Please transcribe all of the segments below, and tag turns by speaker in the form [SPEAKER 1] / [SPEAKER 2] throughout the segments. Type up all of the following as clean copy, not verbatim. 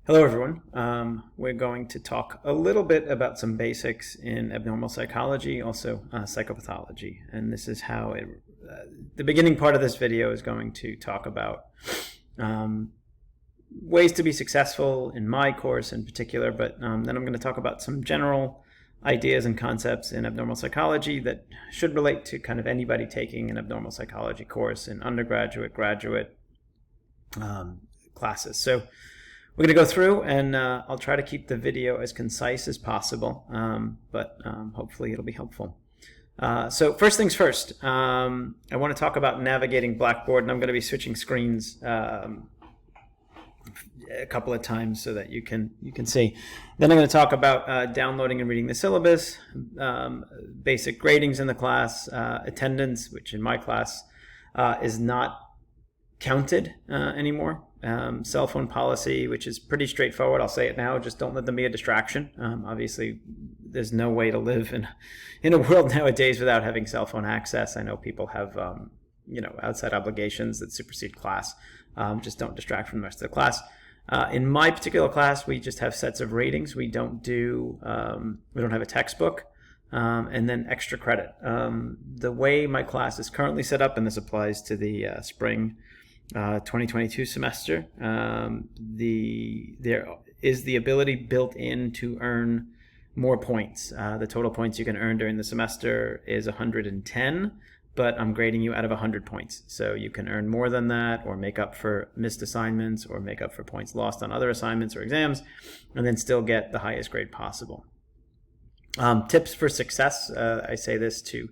[SPEAKER 1] Hello, everyone. We're going to talk a little bit about some basics in abnormal psychology, also psychopathology. And this is how the beginning part of this video is going to talk about ways to be successful in my course in particular, but then I'm going to talk about some general ideas and concepts in abnormal psychology that should relate to kind of anybody taking an abnormal psychology course in undergraduate, graduate classes. So we're going to go through, and I'll try to keep the video as concise as possible, but hopefully it'll be helpful. So first things first, I want to talk about navigating Blackboard, and I'm going to be switching screens a couple of times so that you can see. Then I'm going to talk about downloading and reading the syllabus, basic gradings in the class, attendance, which in my class is not counted anymore. Cell phone policy, which is pretty straightforward. I'll say it now. Just don't let them be a distraction. Obviously, there's no way to live in a world nowadays without having cell phone access. I know people have outside obligations that supersede class. Just don't distract from the rest of the class. In my particular class, we just have sets of ratings. We don't have a textbook. And then extra credit. The way my class is currently set up, and this applies to the spring 2022 semester, there is the ability built in to earn more points. The total points you can earn during the semester is 110, but I'm grading you out of 100 points. So you can earn more than that, or make up for missed assignments, or make up for points lost on other assignments or exams, and then still get the highest grade possible. Tips for success. I say this to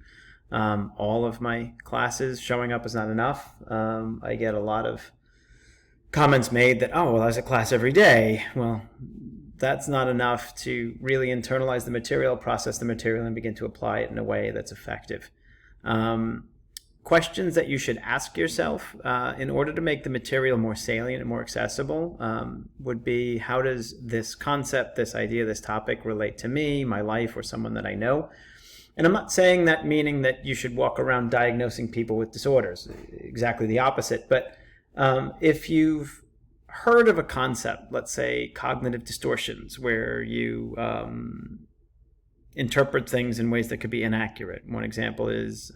[SPEAKER 1] all of my classes. Showing up is not enough. I get a lot of comments made that, oh, well, I was at class every day. Well, that's not enough to really internalize the material, process the material, and begin to apply it in a way that's effective. Questions that you should ask yourself in order to make the material more salient and more accessible would be, how does this concept, this idea, this topic relate to me, my life, or someone that I know? And I'm not saying that meaning that you should walk around diagnosing people with disorders, exactly the opposite. But if you've heard of a concept, let's say cognitive distortions, where you interpret things in ways that could be inaccurate. One example is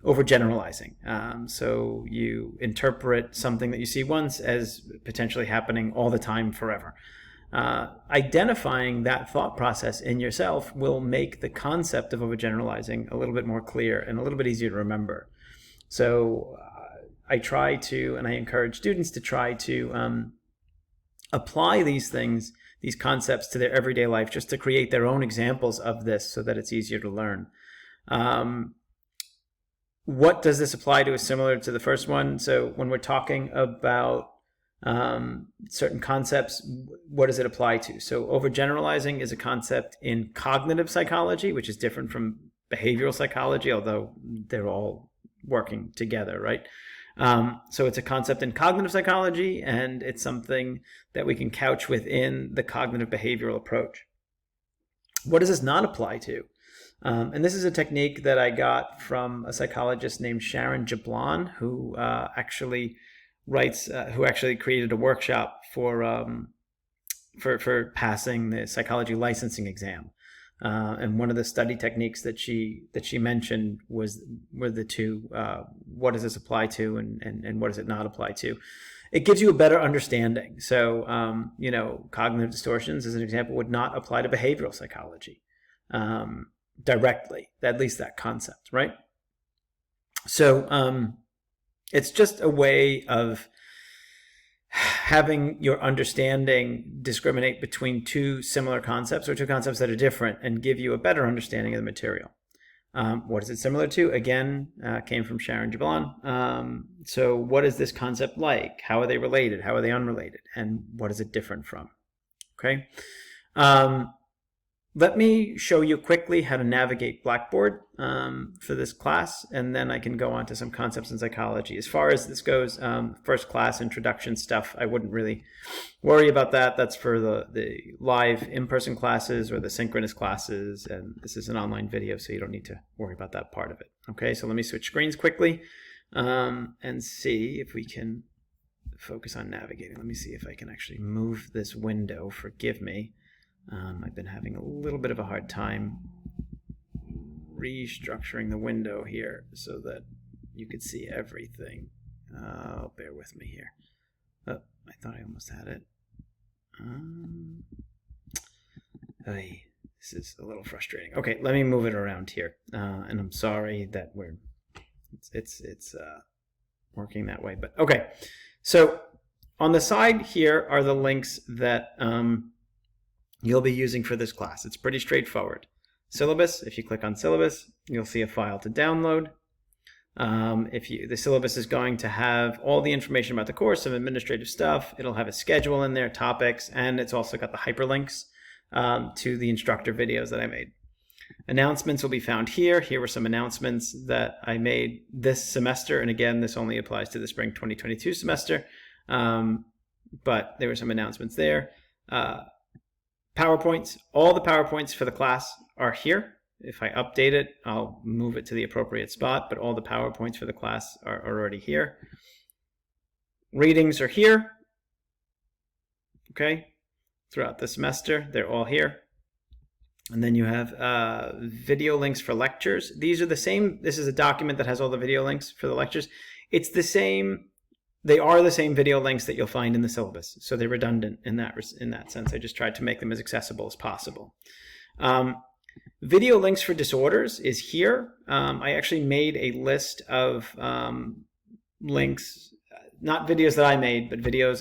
[SPEAKER 1] overgeneralizing. So you interpret something that you see once as potentially happening all the time forever. Identifying that thought process in yourself will make the concept of overgeneralizing a little bit more clear and a little bit easier to remember. So I try to, and I encourage students to try to apply these things, these concepts, to their everyday life, just to create their own examples of this so that it's easier to learn. What does this apply to is similar to the first one. So when we're talking about certain concepts, what does it apply to? So overgeneralizing is a concept in cognitive psychology, which is different from behavioral psychology, although they're all working together, right? So it's a concept in cognitive psychology, and it's something that we can couch within the cognitive behavioral approach. What does this not apply to? And this is a technique that I got from a psychologist named Sharon Jablon, who actually created a workshop for passing the psychology licensing exam. And one of the study techniques that she mentioned were the two, what does this apply to, and what does it not apply to? It gives you a better understanding. So, cognitive distortions, as an example, would not apply to behavioral psychology directly, at least that concept, right? So it's just a way of having your understanding discriminate between two similar concepts, or two concepts that are different, and give you a better understanding of the material. What is it similar to? Again, came from Sharon Jablon. So what is this concept like? How are they related? How are they unrelated? And what is it different from? Okay. Let me show you quickly how to navigate Blackboard for this class, and then I can go on to some concepts in psychology. As far as this goes, first class introduction stuff, I wouldn't really worry about that. That's for the live in-person classes or the synchronous classes, and this is an online video, so you don't need to worry about that part of it. Okay, so let me switch screens quickly and see if we can focus on navigating. Let me see if I can actually move this window. Forgive me. I've been having a little bit of a hard time restructuring the window here so that you could see everything. Bear with me here. Oh, I thought I almost had it. This is a little frustrating. Okay, let me move it around here. And I'm sorry that it's working that way, but okay. So on the side here are the links that you'll be using for this class. It's pretty straightforward. Syllabus, if you click on syllabus, you'll see a file to download. The syllabus is going to have all the information about the course, some administrative stuff. It'll have a schedule in there, topics, and it's also got the hyperlinks to the instructor videos that I made. Announcements will be found here. Here were some announcements that I made this semester, and again, this only applies to the spring 2022 semester, but there were some announcements there. PowerPoints, all the PowerPoints for the class are here. If I update it, I'll move it to the appropriate spot, but all the PowerPoints for the class are already here. Readings are here, okay, throughout the semester. They're all here. And then you have video links for lectures. These are the same. This is a document that has all the video links for the lectures. It's the same. They are the same video links that you'll find in the syllabus. So they're redundant in that sense. I just tried to make them as accessible as possible. Video links for disorders is here. I actually made a list of links, not videos that I made, but videos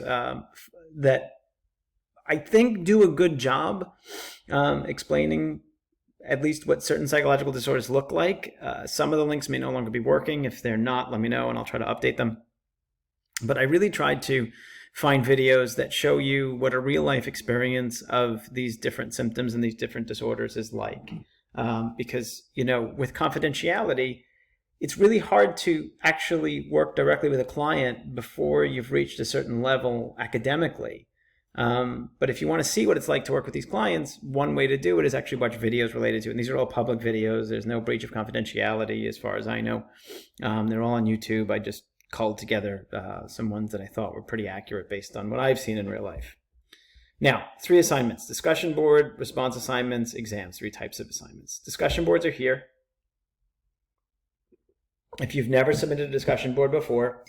[SPEAKER 1] that I think do a good job explaining at least what certain psychological disorders look like. Some of the links may no longer be working. If they're not, let me know and I'll try to update them. But I really tried to find videos that show you what a real life experience of these different symptoms and these different disorders is like. Because, you know, with confidentiality, it's really hard to actually work directly with a client before you've reached a certain level academically. But if you want to see what it's like to work with these clients, one way to do it is actually watch videos related to it. And these are all public videos. There's no breach of confidentiality as far as I know. They're all on YouTube. I just culled together some ones that I thought were pretty accurate based on what I've seen in real life. Now, 3 assignments: discussion board, response assignments, exams. 3 types of assignments. Discussion boards are here. If you've never submitted a discussion board before,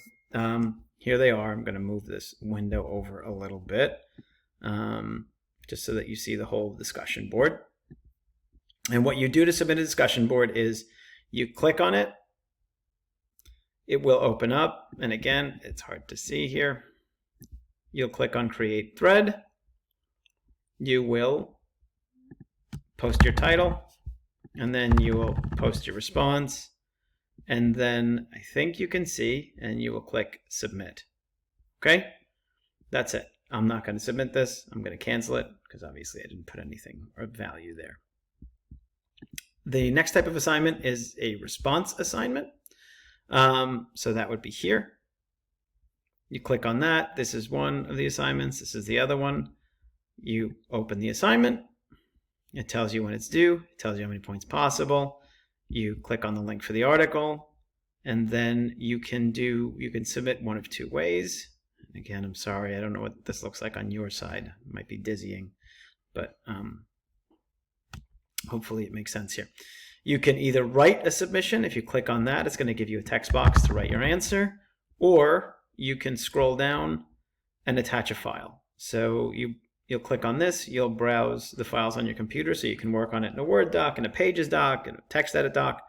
[SPEAKER 1] here they are. I'm going to move this window over a little bit just so that you see the whole discussion board. And what you do to submit a discussion board is you click on it. It will open up. And again, it's hard to see here. You'll click on Create Thread. You will post your title. And then you will post your response. And then I think you can see, and you will click Submit. Okay? That's it. I'm not going to submit this. I'm going to cancel it because obviously I didn't put anything of value there. The next type of assignment is a response assignment. So that would be here. You click on that. This is one of the assignments. This is the other one. You open the assignment. It tells you when it's due. It tells you how many points possible. You click on the link for the article, and then you can submit one of 2 ways. Again, I'm sorry, I don't know what this looks like on your side. It might be dizzying, but hopefully it makes sense here. You can either write a submission. If you click on that, it's going to give you a text box to write your answer, or you can scroll down and attach a file. So you'll click on this, you'll browse the files on your computer so you can work on it in a Word doc, in a Pages doc, in a text edit doc,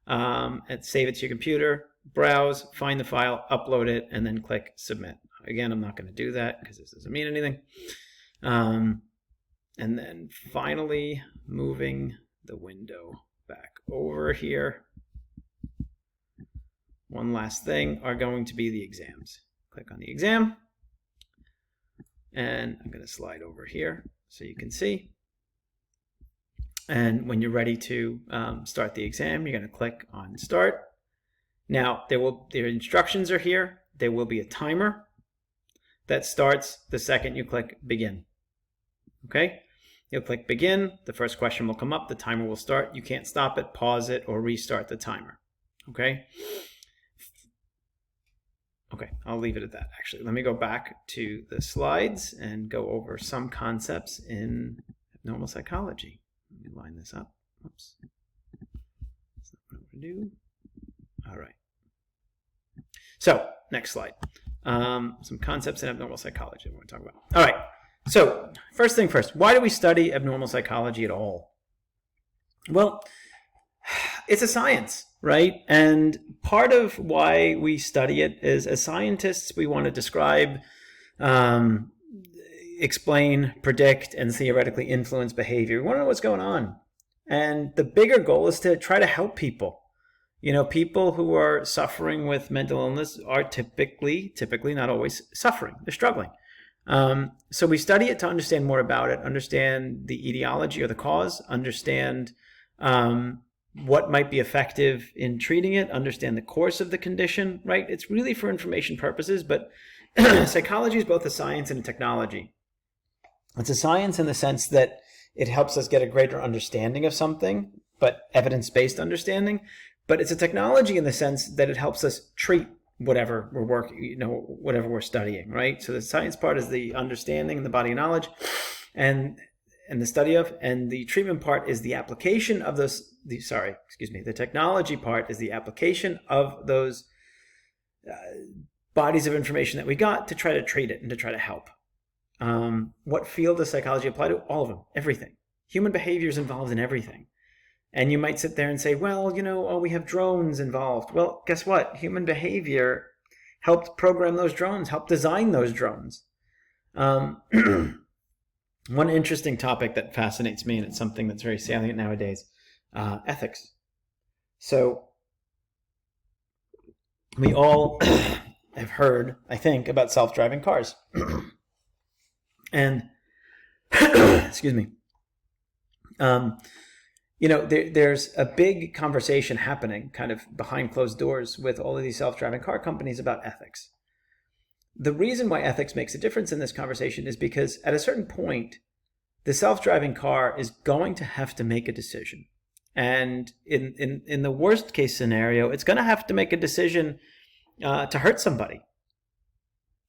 [SPEAKER 1] and save it to your computer, browse, find the file, upload it, and then click Submit. Again, I'm not going to do that because this doesn't mean anything. And then finally, moving the window back over here. One last thing are going to be the exams. Click on the exam. And I'm going to slide over here so you can see. And when you're ready to start the exam, you're going to click on Start. Now, their instructions are here. There will be a timer that starts the second you click Begin. Okay? You'll click Begin. The first question will come up. The timer will start. You can't stop it, pause it, or restart the timer. Okay? Okay, I'll leave it at that. Actually, let me go back to the slides and go over some concepts in abnormal psychology. Let me line this up. Oops. That's not what I want to do. All right. So, next slide. Some concepts in abnormal psychology I want to talk about. All right. So, first thing first, why do we study abnormal psychology at all? Well, it's a science, right? And part of why we study it is, as scientists, we want to describe, explain, predict, and theoretically influence behavior. We want to know what's going on. And the bigger goal is to try to help people. You know, people who are suffering with mental illness are typically, not always, suffering. They're struggling. So we study it to understand more about it, understand the etiology or the cause, understand what might be effective in treating it, understand the course of the condition, right? It's really for information purposes, but psychology is both a science and a technology. It's a science in the sense that it helps us get a greater understanding of something, but evidence-based understanding. But it's a technology in the sense that it helps us treat whatever we're working, whatever we're studying, right? So the science part is the understanding and the body of knowledge and the study of, and the treatment part is the application of those, the technology part is the application of those bodies of information that we got to try to treat it and to try to help. What field does psychology apply to? All of them, everything. Human behavior is involved in everything. And you might sit there and say, well, we have drones involved. Well, guess what? Human behavior helped program those drones, helped design those drones. One interesting topic that fascinates me, and it's something that's very salient nowadays, ethics. So we all have heard, I think, about self-driving cars. And, excuse me, there's a big conversation happening kind of behind closed doors with all of these self-driving car companies about ethics. The reason why ethics makes a difference in this conversation is because at a certain point, the self-driving car is going to have to make a decision. And in the worst case scenario, it's going to have to make a decision to hurt somebody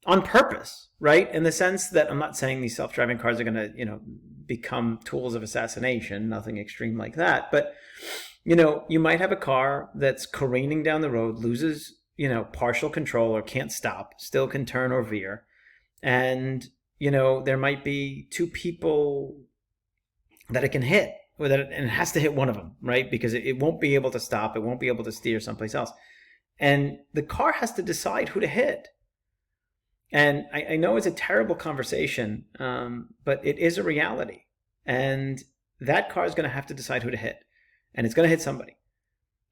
[SPEAKER 1] on purpose, right? In the sense that I'm not saying these self-driving cars are going to, become tools of assassination, nothing extreme like that. But, you might have a car that's careening down the road, loses, partial control or can't stop, still can turn or veer. And, there might be two people that it can hit, and it has to hit one of them, right? Because it won't be able to stop. It won't be able to steer someplace else. And the car has to decide who to hit. And I know it's a terrible conversation, but it is a reality. And that car is going to have to decide who to hit. And it's going to hit somebody.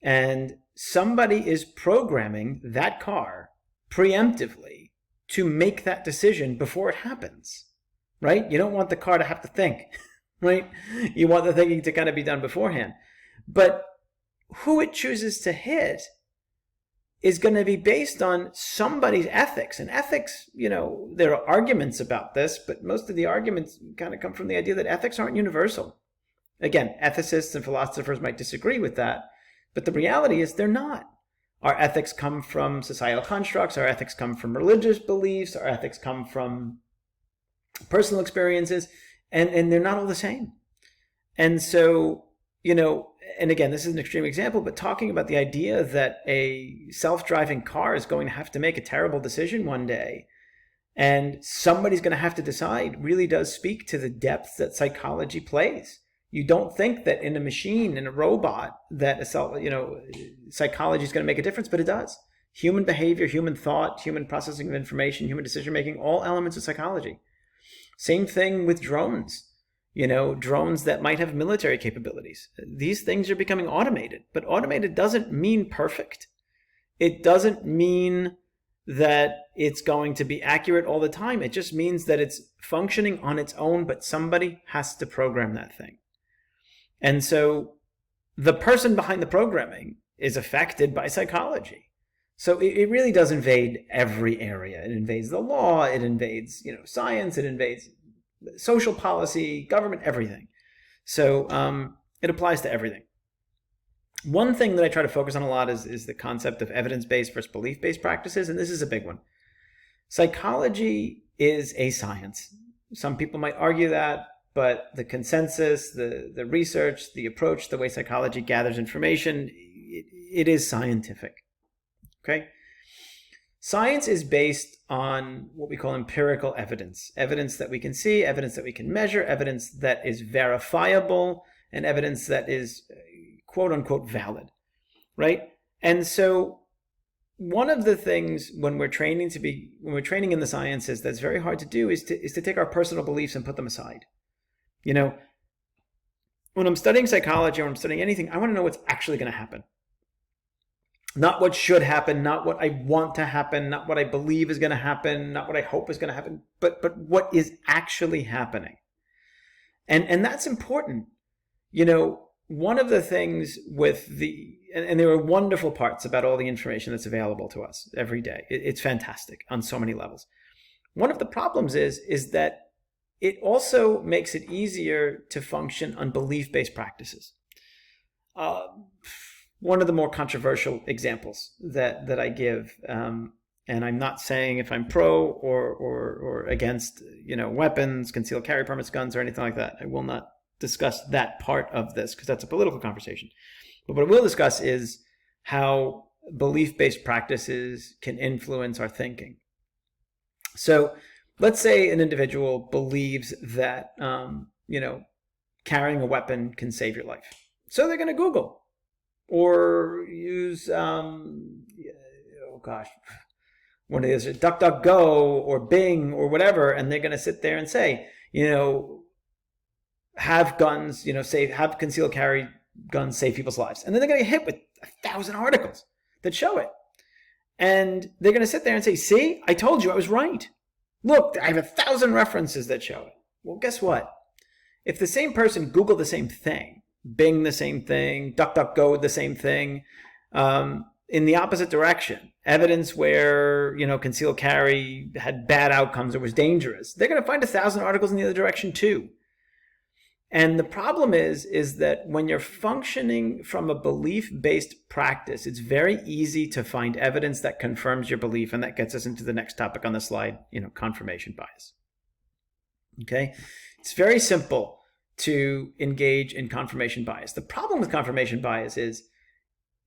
[SPEAKER 1] And somebody is programming that car preemptively to make that decision before it happens, right? You don't want the car to have to think, right? You want the thinking to kind of be done beforehand. But who it chooses to hit is going to be based on somebody's ethics. And ethics, there are arguments about this, but most of the arguments kind of come from the idea that ethics aren't universal. Again, ethicists and philosophers might disagree with that, but the reality is they're not. Our ethics come from societal constructs, our ethics come from religious beliefs, our ethics come from personal experiences, and they're not all the same. And so, and again, this is an extreme example, but talking about the idea that a self-driving car is going to have to make a terrible decision one day and somebody's going to have to decide really does speak to the depth that psychology plays. You don't think that in a machine, in a robot, that psychology is going to make a difference, but it does. Human behavior, human thought, human processing of information, human decision-making, all elements of psychology. Same thing with drones. Drones that might have military capabilities. These things are becoming automated, but automated doesn't mean perfect. It doesn't mean that it's going to be accurate all the time. It just means that it's functioning on its own, but somebody has to program that thing. And so the person behind the programming is affected by psychology. So it really does invade every area. It invades the law, it invades, science, it invades social policy, government, everything. So it applies to everything. One thing that I try to focus on a lot is the concept of evidence-based versus belief-based practices, and this is a big one. Psychology is a science. Some people might argue that, but the consensus, the research, the approach, the way psychology gathers information, it is scientific. Okay? Science is based on what we call empirical evidence. Evidence that we can see, evidence that we can measure, evidence that is verifiable, and evidence that is quote unquote valid, right? And so one of the things when we're training in the sciences that's very hard to do is to take our personal beliefs and put them aside. You know, when I'm studying psychology or I'm studying anything, I want to know what's actually going to happen. Not what should happen, not what I want to happen, not what I believe is going to happen, not what I hope is going to happen, but what is actually happening. And that's important. You know, one of the things with and there are wonderful parts about all the information that's available to us every day. It's fantastic on so many levels. One of the problems is that it also makes it easier to function on belief-based practices. One of the more controversial examples that I give, and I'm not saying if I'm pro or against, weapons, concealed carry permits, guns, or anything like that. I will not discuss that part of this because that's a political conversation. But what I will discuss is how belief-based practices can influence our thinking. So let's say an individual believes that, carrying a weapon can save your life. So they're going to Google or use, what is it, DuckDuckGo or Bing or whatever, and they're going to sit there and say, have guns, have concealed carry guns save people's lives. And then they're going to get hit with 1,000 articles that show it. And they're going to sit there and say, see, I told you I was right. Look, I have 1,000 references that show it. Well, guess what? If the same person Googled the same thing, Bing the same thing, DuckDuckGo the same thing, in the opposite direction, evidence where, concealed carry had bad outcomes or was dangerous, they're going to find 1,000 articles in the other direction too. And the problem is that when you're functioning from a belief-based practice, it's very easy to find evidence that confirms your belief, and that gets us into the next topic on the slide, confirmation bias. Okay? It's very simple to engage in confirmation bias. The problem with confirmation bias is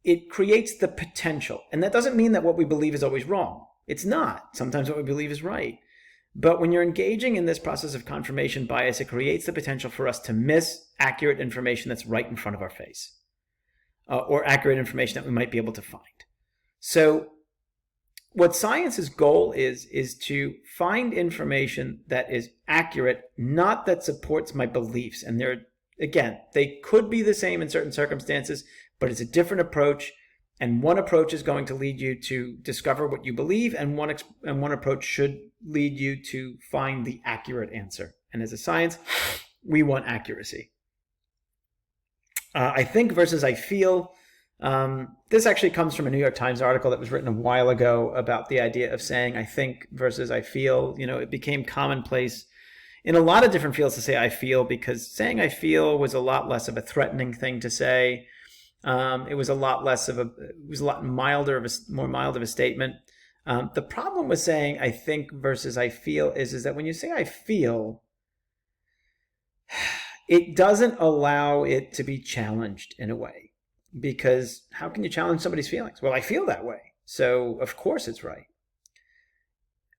[SPEAKER 1] it creates the potential, and that doesn't mean that what we believe is always wrong. It's not. Sometimes what we believe is right. But when you're engaging in this process of confirmation bias, it creates the potential for us to miss accurate information that's right in front of our face, or accurate information that we might be able to find. So what science's goal is to find information that is accurate, not that supports my beliefs. And they could be the same in certain circumstances, but it's a different approach. And one approach is going to lead you to discover what you believe, and one approach should lead you to find the accurate answer. And as a science, we want accuracy. I think versus I feel. This actually comes from a New York Times article that was written a while ago about the idea of saying I think versus I feel. It became commonplace in a lot of different fields to say I feel, because saying I feel was a lot less of a threatening thing to say. It was a lot more mild of a statement. The problem with saying I think versus I feel is that when you say I feel, it doesn't allow it to be challenged in a way. Because how can you challenge somebody's feelings? Well, I feel that way, so of course it's right.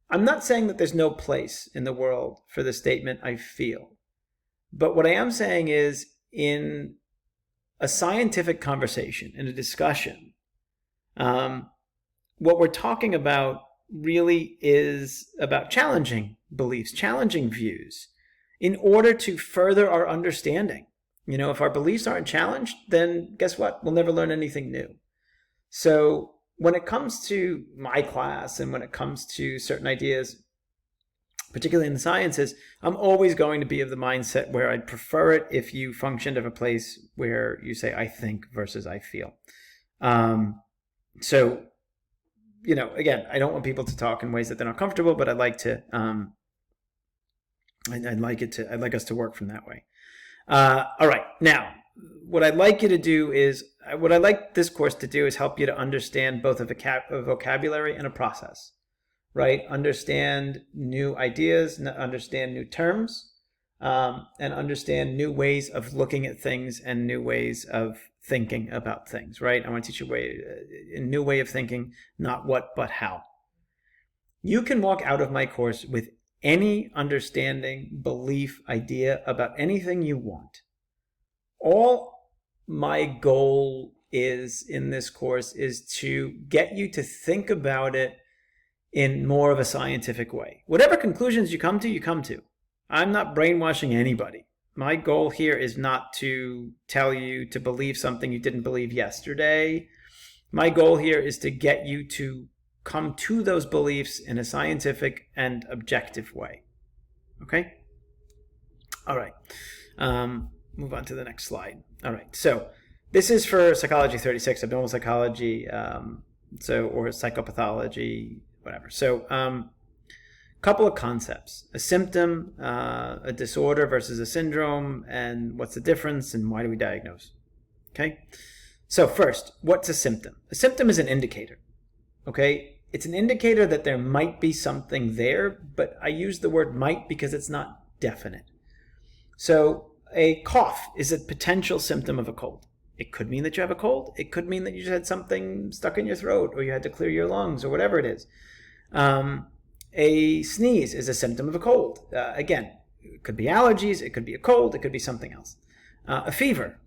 [SPEAKER 1] I'm not saying that there's no place in the world for the statement I feel. But what I am saying is, in a scientific conversation, in a discussion, what we're talking about really is about challenging beliefs, challenging views, in order to further our understanding. If our beliefs aren't challenged, then guess what? We'll never learn anything new. So when it comes to my class and when it comes to certain ideas, particularly in the sciences, I'm always going to be of the mindset where I'd prefer it if you functioned of a place where you say I think versus I feel. So, again, I don't want people to talk in ways that they're not comfortable, but I'd like to, I'd like us to work from that way. All right. Now, what I'd like you to do is, what I'd like this course to do is help you to understand both a vocabulary and a process, right? Understand new ideas, understand new terms, and understand new ways of looking at things and new ways of thinking about things, right? I want to teach you a new way of thinking, not what, but how. You can walk out of my course with any understanding, belief, idea about anything you want. All my goal is in this course is to get you to think about it in more of a scientific way. Whatever conclusions you come to, you come to. I'm not brainwashing anybody. My goal here is not to tell you to believe something you didn't believe yesterday. My goal here is to get you to come to those beliefs in a scientific and objective way. Okay? All right. Move on to the next slide. All right. So this is for Psychology 36, abnormal psychology, or psychopathology, whatever. So couple of concepts: a symptom, a disorder versus a syndrome, and what's the difference and why do we diagnose? Okay. So first, what's a symptom? A symptom is an indicator. Okay. It's an indicator that there might be something there, but I use the word might because it's not definite. So a cough is a potential symptom of a cold. It could mean that you have a cold. It could mean that you just had something stuck in your throat, or you had to clear your lungs, or whatever it is. A sneeze is a symptom of a cold. Again, it could be allergies. It could be a cold. It could be something else. A fever,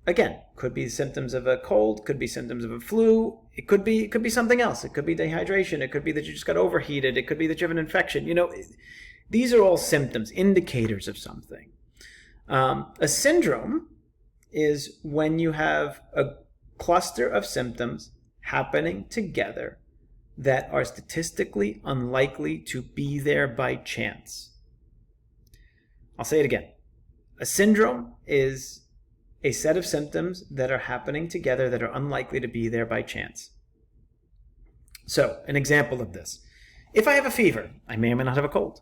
[SPEAKER 1] again, could be symptoms of a cold. Could be symptoms of a flu. It could be something else. It could be dehydration. It could be that you just got overheated. It could be that you have an infection. These are all symptoms, indicators of something. A syndrome is when you have a cluster of symptoms happening together that are statistically unlikely to be there by chance. I'll say it again. A syndrome is a set of symptoms that are happening together that are unlikely to be there by chance. So, an example of this. If I have a fever, I may or may not have a cold.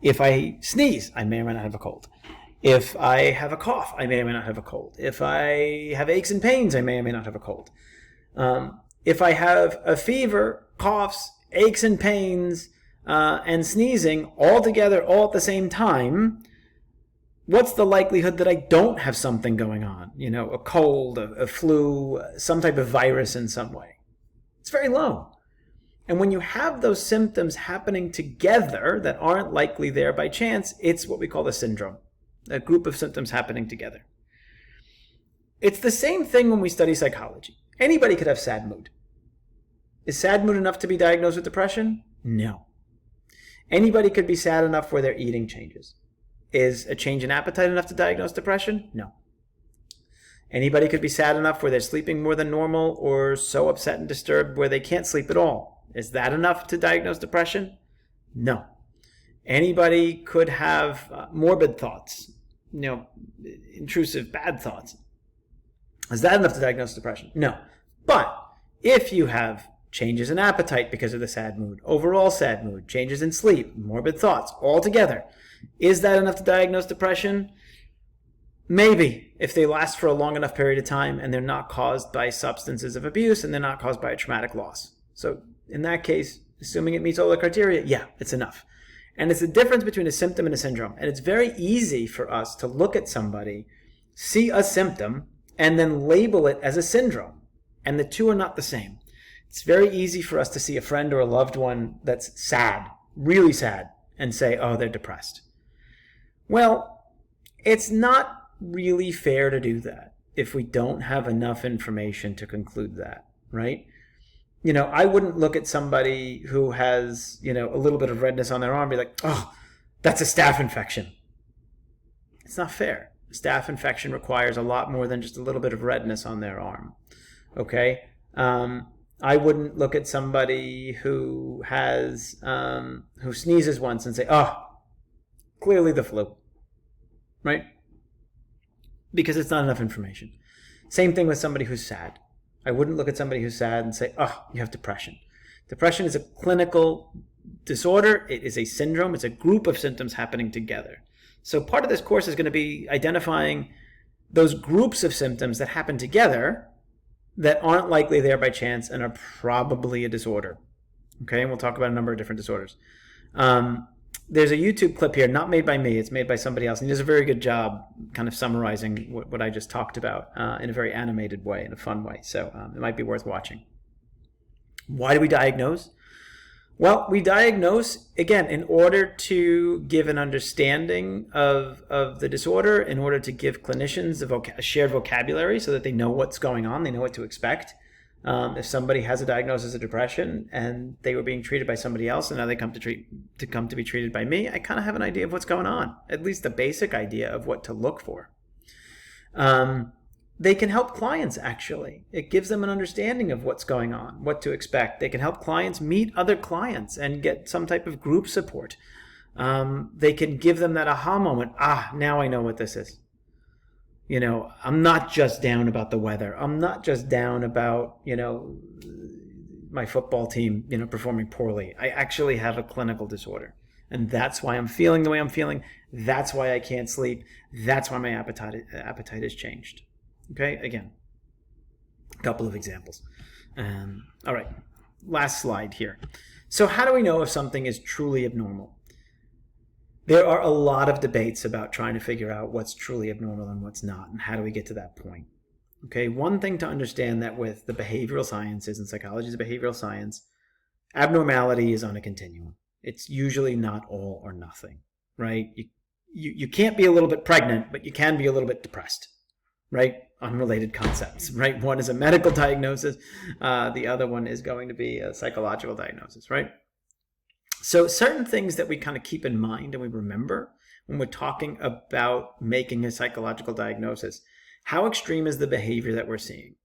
[SPEAKER 1] If I sneeze, I may or may not have a cold. If I have a cough, I may or may not have a cold. If I have aches and pains, I may or may not have a cold. If I have a fever, coughs, aches and pains, and sneezing all together, all at the same time, what's the likelihood that I don't have something going on? A cold, a flu, some type of virus in some way. It's very low. And when you have those symptoms happening together that aren't likely there by chance, it's what we call a syndrome. A group of symptoms happening together. It's the same thing when we study psychology. Anybody could have sad mood. Is sad mood enough to be diagnosed with depression? No. Anybody could be sad enough where their eating changes. Is a change in appetite enough to diagnose depression? No. Anybody could be sad enough where they're sleeping more than normal or so upset and disturbed where they can't sleep at all. Is that enough to diagnose depression? No. Anybody could have morbid thoughts, intrusive, bad thoughts. Is that enough to diagnose depression? No. But if you have changes in appetite because of the sad mood, overall sad mood, changes in sleep, morbid thoughts, all together, is that enough to diagnose depression? Maybe, if they last for a long enough period of time and they're not caused by substances of abuse and they're not caused by a traumatic loss. So in that case, assuming it meets all the criteria, yeah, it's enough. And it's the difference between a symptom and a syndrome. And it's very easy for us to look at somebody, see a symptom, and then label it as a syndrome. And the two are not the same. It's very easy for us to see a friend or a loved one that's sad, really sad, and say, oh, they're depressed. Well, it's not really fair to do that if we don't have enough information to conclude that, right? I wouldn't look at somebody who has, a little bit of redness on their arm and be like, oh, that's a staph infection. It's not fair. A staph infection requires a lot more than just a little bit of redness on their arm. Okay? I wouldn't look at somebody who has, who sneezes once and say, oh, clearly the flu. Right? Because it's not enough information. Same thing with somebody who's sad. I wouldn't look at somebody who's sad and say, oh, you have depression. Depression is a clinical disorder. It is a syndrome. It's a group of symptoms happening together. So part of this course is going to be identifying those groups of symptoms that happen together that aren't likely there by chance and are probably a disorder. Okay, and we'll talk about a number of different disorders. There's a YouTube clip here, not made by me, it's made by somebody else, and he does a very good job kind of summarizing what I just talked about in a very animated way, in a fun way. So it might be worth watching. Why do we diagnose? Well, we diagnose, again, in order to give an understanding of the disorder, in order to give clinicians a shared vocabulary so that they know what's going on, they know what to expect. If somebody has a diagnosis of depression and they were being treated by somebody else and now they come to be treated by me, I kind of have an idea of what's going on, at least a basic idea of what to look for. They can help clients, actually. It gives them an understanding of what's going on, what to expect. They can help clients meet other clients and get some type of group support. They can give them that aha moment. Now I know what this is. You know, I'm not just down about the weather. I'm not just down about, my football team, performing poorly. I actually have a clinical disorder. And that's why I'm feeling the way I'm feeling. That's why I can't sleep. That's why my appetite has changed. Okay, again, a couple of examples. All right, last slide here. So how do we know if something is truly abnormal? There are a lot of debates about trying to figure out what's truly abnormal and what's not, and how do we get to that point. Okay, one thing to understand that with the behavioral sciences, and psychology is a behavioral science, abnormality is on a continuum. It's usually not all or nothing, right? You can't be a little bit pregnant, but you can be a little bit depressed, right? Unrelated concepts, right? One is a medical diagnosis. The other one is going to be a psychological diagnosis, right? So certain things that we kind of keep in mind and we remember when we're talking about making a psychological diagnosis. How extreme is the behavior that we're seeing?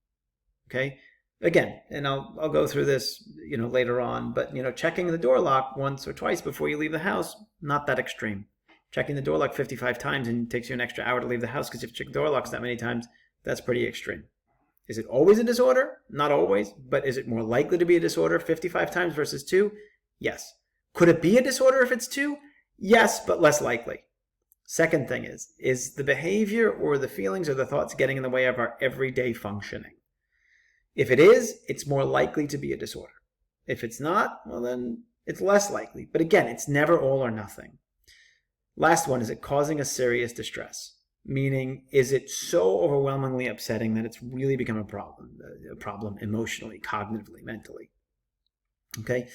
[SPEAKER 1] Okay. Again, and I'll go through this, later on, but, checking the door lock once or twice before you leave the house, not that extreme. Checking the door lock 55 times and it takes you an extra hour to leave the house because you've checked the door locks that many times, that's pretty extreme. Is it always a disorder? Not always, but is it more likely to be a disorder 55 times versus 2? Yes. Could it be a disorder if it's 2? Yes, but less likely. Second thing is the behavior or the feelings or the thoughts getting in the way of our everyday functioning? If it is, it's more likely to be a disorder. If it's not, well then it's less likely. But again, it's never all or nothing. Last one, is it causing a serious distress? Meaning, is it so overwhelmingly upsetting that it's really become a problem emotionally, cognitively, mentally? Okay.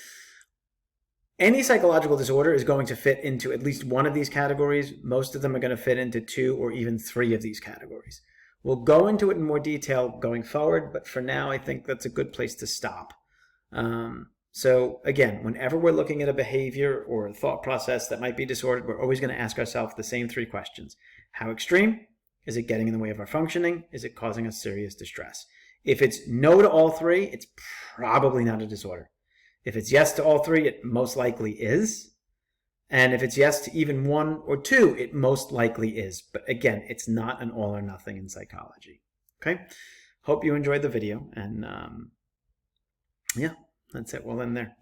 [SPEAKER 1] Any psychological disorder is going to fit into at least one of these categories. Most of them are going to fit into 2 or even 3 of these categories. We'll go into it in more detail going forward, but for now, I think that's a good place to stop. So again, whenever we're looking at a behavior or a thought process that might be disordered, we're always going to ask ourselves the same 3 questions. How extreme? Is it getting in the way of our functioning? Is it causing us serious distress? If it's no to all 3, it's probably not a disorder. If it's yes to all 3, it most likely is. And if it's yes to even 1 or 2, it most likely is. But again, it's not an all or nothing in psychology. Okay? Hope you enjoyed the video. And yeah, that's it. We'll end there.